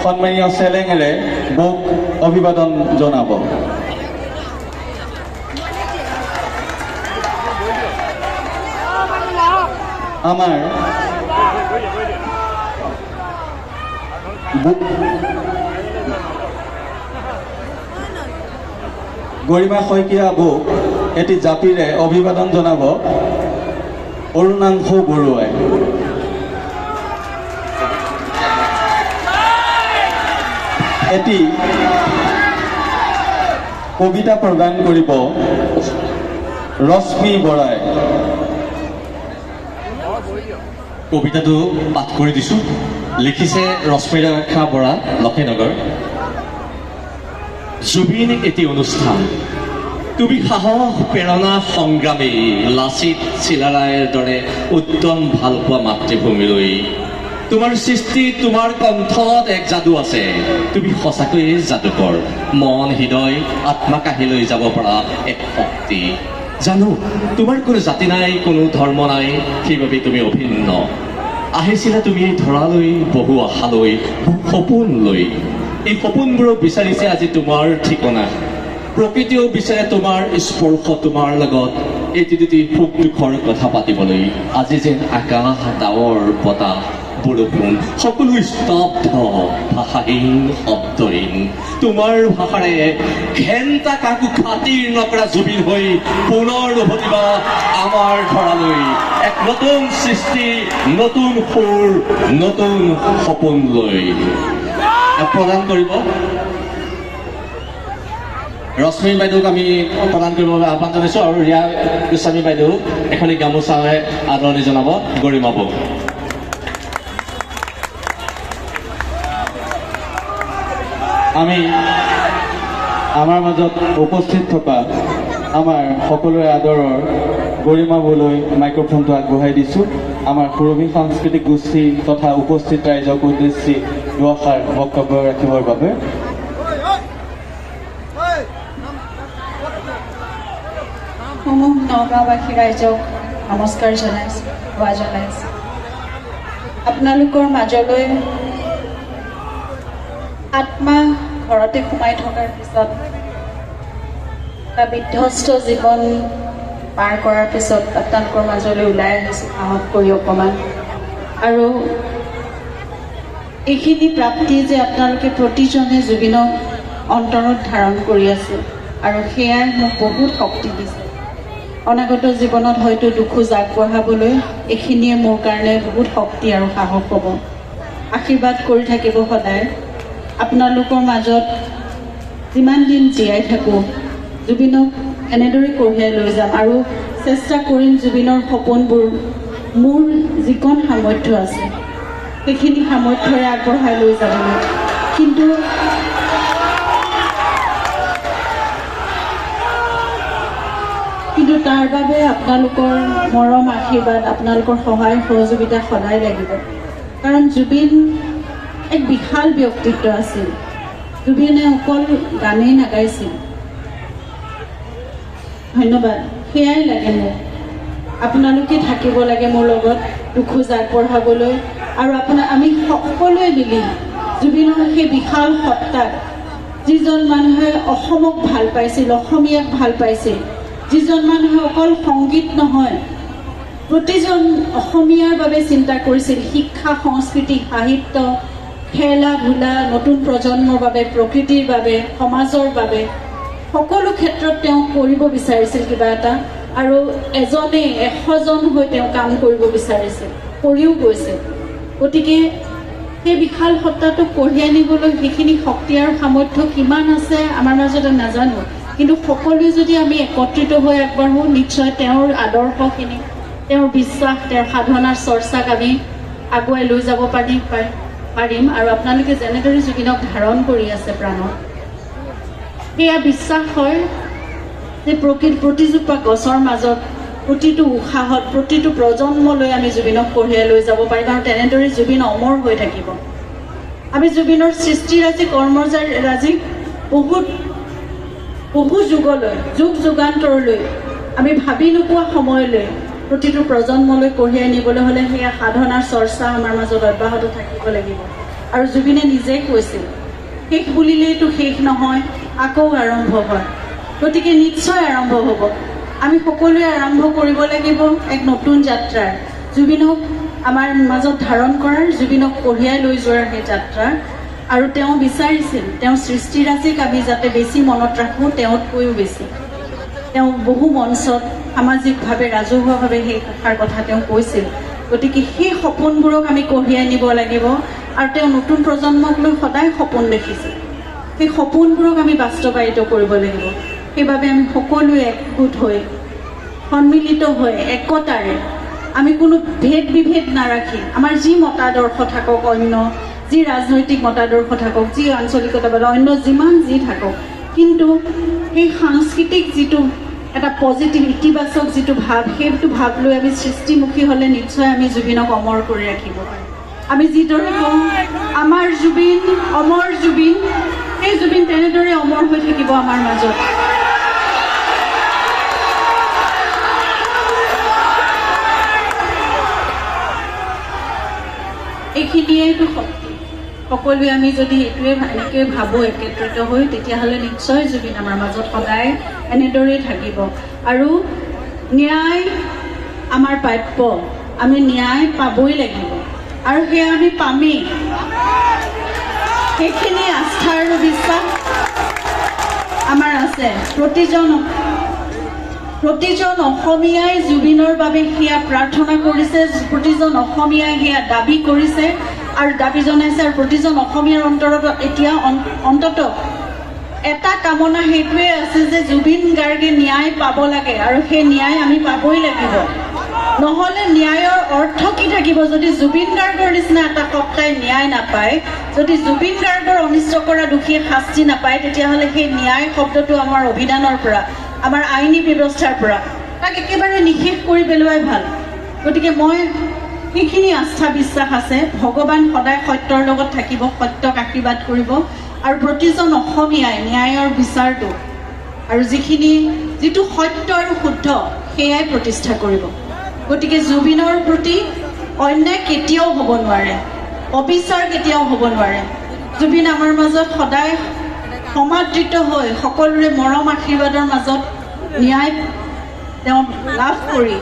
সন্মানীয় চেলেঙেৰে বৌক অভিবাদন জনাব। আমাৰ গৰিমা শইকীয়া বৌক এটি জাপিৰে অভিবাদন জনাব অৰুণাংশু বৰুৱাই। এটি কবিতা প্ৰদান কৰিব ৰশ্মি বৰাই। কবিতাটো পাঠ কৰি দিছোঁ। লিখিছে ৰশ্মিৰেখা বৰা, লক্ষীনগৰ। জুবিন এটি অনুষ্ঠান, তুমি সাহস প্ৰেৰণা সংগ্ৰামী, লাচিত চিলাৰায়ৰ দৰে উত্তম ভালপোৱা মাতৃভূমিলৈ। তোমাৰ সৃষ্টি, তোমাৰ কণ্ঠত এক যাদু আছে। তুমি সঁচাকৈয়ে যাদুকৰ, মন হৃদয় আত্মা কাঢ়ি লৈ যাব পৰা এক শক্তি। জানো তোমাৰ কোনো জাতি নাই, কোনো ধৰ্ম নাই, সেইবাবে তুমি অভিন্ন। আহিছিলা তুমি এই ধৰালৈ বহু আশালৈ, বহু সপোন লৈ। এই সপোনবোৰক বিচাৰিছে আজি তোমাৰ ঠিকনা। প্ৰকৃতিয়েও বিচাৰে তোমাৰ স্পৰ্শ, তোমাৰ লগত এটি দুটি সুখ দুখৰ কথা পাতিবলৈ। আজি যেন আকাশ, ডাৱৰ, বতাহ, বৰষুণ সকলো স্তব্ধ, ভাষাহীন, শব্দহীন। তোমাৰ ভাষাৰে ঘেণ্টা কাকো খাতিৰ নকৰা জুবিন হৈ পুনৰ উভতিবা আমাৰ ধৰালৈ। এক নতুন সৃষ্টি, নতুন সুৰ, নতুন সপোন লৈ। প্ৰদান কৰিব ৰশ্মি বাইদেউক আমি প্ৰদান কৰিবৰ বাবে আহ্বান জনাইছোঁ, আৰু ৰিয়া গোস্বামী বাইদেউক এখনি গামোচাৰে আদৰণি জনাব গৰিমা বৌক। আমি আমাৰ মাজত উপস্থিত থকা আমাৰ সকলোৰে আদৰৰ গৰিমা বৌলৈ মাইক্ৰফোনটো আগবঢ়াই দিছোঁ। আমাৰ সুৰভি সাংস্কৃতিক গোষ্ঠী তথা উপস্থিত ৰাইজক উদ্দেশ্যি দুআষাৰ বক্তব্য ৰাখিবৰ বাবে। সমূহ নগাঁওবাসী ৰাইজক নমস্কাৰ জনাইছোঁ, সেৱা জনাইছোঁ। আপোনালোকৰ মাজলৈ আত্মা ঘৰতে সোমাই থকাৰ পিছত, এটা বিধ্বস্ত জীৱন পাৰ কৰাৰ পিছত আপোনালোকৰ মাজলৈ ওলাই আহিছোঁ সাহস কৰি অকণমান। আৰু এইখিনি প্ৰাপ্তি যে আপোনালোকে প্ৰতিজনে জুবিনক অন্তৰত ধাৰণ কৰি আছে, আৰু সেয়াই মোক বহুত শক্তি দিছে। অনাগত জীৱনত হয়তো দুখোজ আগবঢ়াবলৈ এইখিনিয়ে মোৰ কাৰণে বহুত শক্তি আৰু সাহস হ'ব। আশীৰ্বাদ কৰি থাকিব সদায়। আপোনালোকৰ মাজত যিমান দিন জীয়াই থাকোঁ, জুবিনক এনেদৰে কঢ়িয়াই লৈ যাম, আৰু চেষ্টা কৰিম জুবিনৰ সপোনবোৰ মোৰ যিকণ সামৰ্থ্য আছে সেইখিনি সামৰ্থ্যৰে আগবঢ়াই লৈ যাবলৈ। কিন্তু তাৰ বাবে আপোনালোকৰ মৰম, আশীৰ্বাদ, আপোনালোকৰ সহায় সহযোগিতা সদায় লাগিব। কাৰণ জুবিন এক বিশাল ব্যক্তিত্ব আছিল। জুবিনে অকল গানেই নাগাইছিল। ধন্যবাদ, সেয়াই লাগে মোক। আপোনালোকে থাকিব লাগে মোৰ লগত দুখোজ আগবঢ়াবলৈ, আৰু আমি সকলোৱে মিলি জুবিনৰ সেই বিশাল সত্তাক, যিজন মানুহে অসমক ভাল পাইছিল, অসমীয়াক ভাল পাইছিল, যিজন মানুহে অকল সংগীত নহয় প্ৰতিজন অসমীয়াৰ বাবে চিন্তা কৰিছিল, শিক্ষা, সংস্কৃতি, সাহিত্য, খেলা ধূলা, নতুন প্ৰজন্মৰ বাবে, প্ৰকৃতিৰ বাবে, সমাজৰ বাবে, সকলো ক্ষেত্ৰত তেওঁ কৰিব বিচাৰিছিল কিবা এটা। আৰু এজনে 100জন হৈ তেওঁ কাম কৰিব বিচাৰিছিল, কৰিও গৈছিল। গতিকে সেই বিশাল সত্তাটোক কঢ়িয়াই নিবলৈ সেইখিনি শক্তি আৰু সামৰ্থ্য কিমান আছে আমাৰ মাজতে নাজানো, কিন্তু সকলোৱে যদি আমি একত্ৰিত হৈ আগবাঢ়োঁ, নিশ্চয় তেওঁৰ আদৰ্শখিনি, তেওঁৰ বিশ্বাস, তেওঁৰ সাধনাৰ চৰ্চাক আমি আগুৱাই লৈ যাব পাৰিম। আৰু আপোনালোকে যেনেদৰে জুবিনক ধাৰণ কৰি আছে প্ৰাণত, সেয়া বিশ্বাস হয় যে প্ৰতিজোপা গছৰ মাজত, প্ৰতিটো উশাহত, প্ৰতিটো প্ৰজন্মলৈ আমি জুবিনক কঢ়িয়াই লৈ যাব পাৰিম, আৰু তেনেদৰে জুবিন অমৰ হৈ থাকিব। আমি জুবিনৰ সৃষ্টিৰাজি, কৰ্মৰাজি বহু যুগলৈ, যুগ যুগান্তৰলৈ, আমি ভাবি নোপোৱা সময়লৈ প্ৰতিটো প্ৰজন্মলৈ কঢ়িয়াই নিবলৈ হ'লে সেয়া সাধনাৰ চৰ্চা আমাৰ মাজত অব্যাহত থাকিব লাগিব। আৰু জুবিনে নিজে কৈছিল শেষ বুলিলেইতো শেষ নহয়, আকৌ আৰম্ভ হয়। গতিকে নিশ্চয় আৰম্ভ হ'ব। আমি সকলোৱে আৰম্ভ কৰিব লাগিব এক নতুন যাত্ৰাৰ, জুবিনক আমাৰ মাজত ধাৰণ কৰাৰ, জুবিনক কঢ়িয়াই লৈ যোৱাৰ সেই যাত্ৰা। আৰু তেওঁ বিচাৰিছিল তেওঁ সৃষ্টিৰাজিক আমি যাতে বেছি মনত ৰাখোঁ, তেওঁতকৈও বেছি। তেওঁ বহু মঞ্চত সামাজিকভাৱে ৰাজহুৱাভাৱে সেই কথাৰ কথা তেওঁ কৈছিল। গতিকে সেই সপোনবোৰক আমি কঢ়িয়াই নিব লাগিব। আৰু তেওঁ নতুন প্ৰজন্মক লৈ সদায় সপোন দেখিছিল, সেই সপোনবোৰক আমি বাস্তৱায়িত কৰিব লাগিব। সেইবাবে আমি সকলোৱে একগোট হৈ, সন্মিলিত হৈ, একতাৰে আমি কোনো ভেদ বিভেদ নাৰাখি, আমাৰ যি মতাদৰ্শ থাকক, অন্য যি ৰাজনৈতিক মতাদৰ্শ থাকক, যি আঞ্চলিকতা বা অন্য যিমান যি থাকক, কিন্তু সেই সাংস্কৃতিক যিটো এটা পজিটিভ ইতিবাচক যিটো ভাৱ, সেইটো ভাৱ লৈ আমি সৃষ্টিমুখী হ'লে নিশ্চয় আমি জুবিনক অমৰ কৰি ৰাখিব পাৰিম। আমি যিদৰে কওঁ আমাৰ জুবিন অমৰ জুবিন, সেই জুবিন তেনেদৰে অমৰ হৈ থাকিব আমাৰ মাজত। এইখিনিয়েইতো শক্তি। সকলোৱে আমি যদি এনেকৈ ভাবোঁ একত্ৰিত হৈ, তেতিয়াহ'লে নিশ্চয় জুবিন আমাৰ মাজত সদায় এনেদৰেই থাকিব। আৰু ন্যায় আমাৰ প্ৰাপ্য, আমি ন্যায় পাবই লাগিব আৰু সেয়া আমি পামেই। সেইখিনি আস্থা আৰু বিশ্বাস আমাৰ আছে। প্ৰতিজন অসমীয়াই জুবিনৰ বাবে সেয়া প্ৰাৰ্থনা কৰিছে, প্ৰতিজন অসমীয়াই সেয়া দাবী কৰিছে আৰু দাবী জনাইছে। আৰু প্ৰতিজন অসমীয়াৰ অন্তৰত এতিয়া অন্তত এটা কামনা সেইটোৱে আছে যে জুবিন গাৰ্গে ন্যায় পাব লাগে আৰু সেই ন্যায় আমি পাবই লাগিব। নহ'লে ন্যায়ৰ অৰ্থ কি থাকিব যদি জুবিন গাৰ্গৰ নিচিনা এটা সত্তাই ন্যায় নাপায়, যদি জুবিন গাৰ্গৰ অনিষ্ট কৰা দোষীয়ে শাস্তি নাপায়, তেতিয়াহ'লে সেই ন্যায় শব্দটো আমাৰ অভিধানৰ পৰা, আমাৰ আইনী ব্যৱস্থাৰ পৰা তাক একেবাৰে নিষেধ কৰি পেলোৱাই ভাল। গতিকে মই সেইখিনি আস্থা বিশ্বাস আছে, ভগৱান সদায় সত্যৰ লগত থাকিব, সত্যক আশীৰ্বাদ কৰিব আৰু প্ৰতিজন অসমীয়াই ন্যায়ৰ বিচাৰটো আৰু যিটো সত্য আৰু শুদ্ধ সেয়াই প্ৰতিষ্ঠা কৰিব। গতিকে জুবিনৰ প্ৰতি অন্যায় কেতিয়াও হ'ব নোৱাৰে, অবিচাৰ কেতিয়াও হ'ব নোৱাৰে। জুবিন আমাৰ মাজত সদায় সমাদৃত হৈ সকলোৰে মৰম আশীৰ্বাদৰ মাজত ন্যায় তেওঁ লাভ কৰি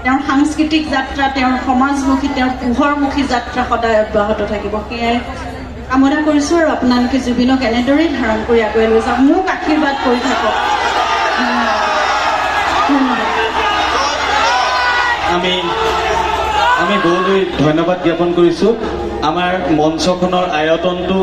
তেওঁৰ সাংস্কৃতিক যাত্ৰা, তেওঁৰ সমাজমুখী, তেওঁৰ পোহৰমুখী যাত্ৰা সদায় অব্যাহত থাকিব। সেয়াই কামনা কৰিছোঁ। আৰু আপোনালোকে জুবিনক এনেদৰেই ধাৰণ কৰি আগুৱাই লৈ যাওক, মোক আশীৰ্বাদ কৰি থাকক। ধন্যবাদ। আমি বহুলৈ ধন্যবাদ জ্ঞাপন কৰিছোঁ। আমাৰ মঞ্চখনৰ আয়তনটো